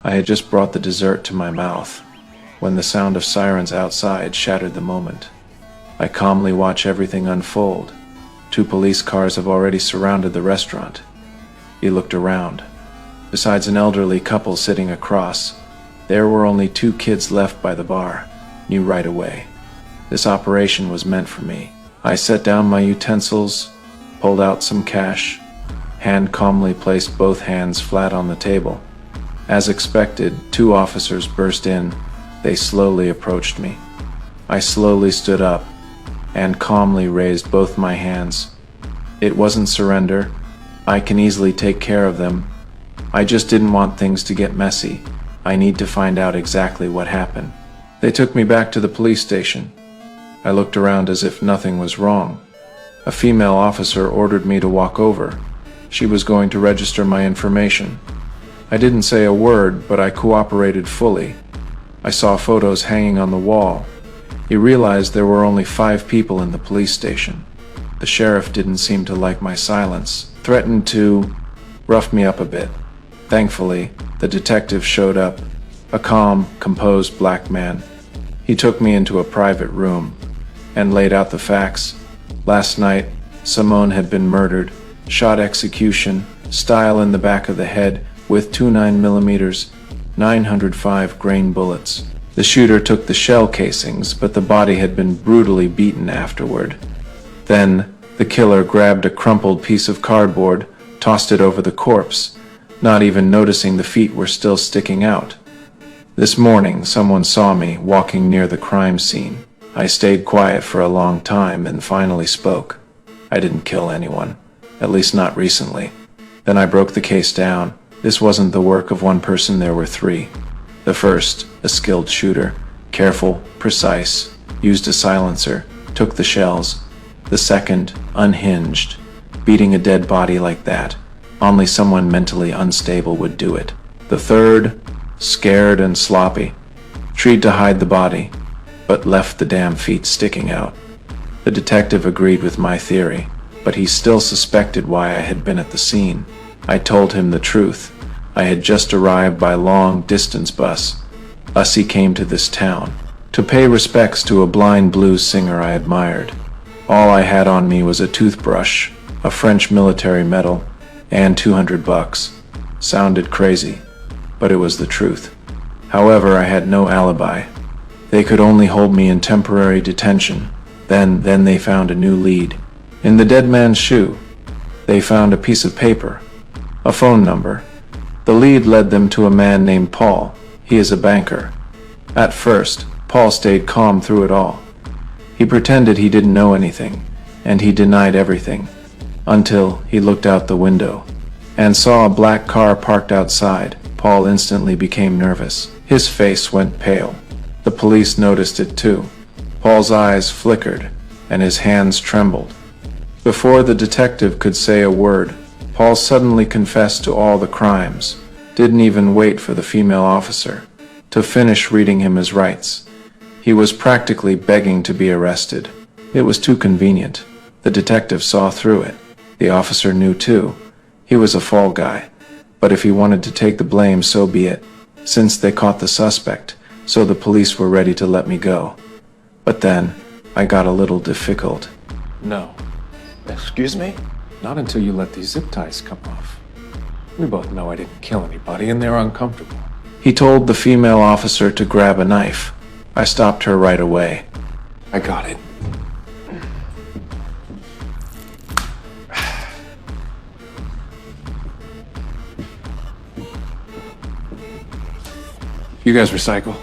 I had just brought the dessert to my mouth when the sound of sirens outside shattered the moment. I calmly watch everything unfold. 2 police cars have already surrounded the restaurant. He looked around. Besides an elderly couple sitting across, there were only 2 kids left by the bar. Knew right away. This operation was meant for me. I set down my utensils, pulled out some cash, hand calmly placed both hands flat on the table. As expected, 2 officers burst in. They slowly approached me. I slowly stood up and calmly raised both my hands. It wasn't surrender. I can easily take care of them. I just didn't want things to get messy. I need to find out exactly what happened. They took me back to the police station. I looked around as if nothing was wrong. A female officer ordered me to walk over. She was going to register my information. I didn't say a word, but I cooperated fully. I saw photos hanging on the wall. He realized there were only 5 people in the police station. The sheriff didn't seem to like my silence, threatened to rough me up a bit. Thankfully, the detective showed up, a calm, composed black man. He took me into a private room and laid out the facts. Last night, Simone had been murdered, shot execution, style in the back of the head with 2 9mm, 905 grain bullets. The shooter took the shell casings, but the body had been brutally beaten afterward. Then, the killer grabbed a crumpled piece of cardboard, tossed it over the corpse, not even noticing the feet were still sticking out. This morning, someone saw me walking near the crime scene. I stayed quiet for a long time and finally spoke. I didn't kill anyone, at least not recently. Then I broke the case down. This wasn't the work of one person, there were 3. The first, a skilled shooter, careful, precise, used a silencer, took the shells. The second, unhinged, beating a dead body like that. Only someone mentally unstable would do it. The third, scared and sloppy, tried to hide the body, but left the damn feet sticking out. The detective agreed with my theory, but he still suspected why I had been at the scene. I told him the truth. I had just arrived by long-distance bus. He came to this town to pay respects to a blind blues singer I admired. All I had on me was a toothbrush, a French military medal, and $200. Sounded crazy, but it was the truth. However, I had no alibi. They could only hold me in temporary detention. Then they found a new lead. In the dead man's shoe, they found a piece of paper, a phone number. The lead led them to a man named Paul. He is a banker. At first, Paul stayed calm through it all. He pretended he didn't know anything, and he denied everything, until he looked out the window and saw a black car parked outside. Paul instantly became nervous. His face went pale. The police noticed it too. Paul's eyes flickered, and his hands trembled. Before the detective could say a word, Paul suddenly confessed to all the crimes, didn't even wait for the female officer to finish reading him his rights. He was practically begging to be arrested. It was too convenient. The detective saw through it. The officer knew too. He was a fall guy. But if he wanted to take the blame, so be it, since they caught the suspect, so the police were ready to let me go. But then, I got a little difficult. No. Excuse me? Not until you let these zip ties come off. We both know I didn't kill anybody, and they're uncomfortable. He told the female officer to grab a knife. I stopped her right away. I got it. You guys recycle?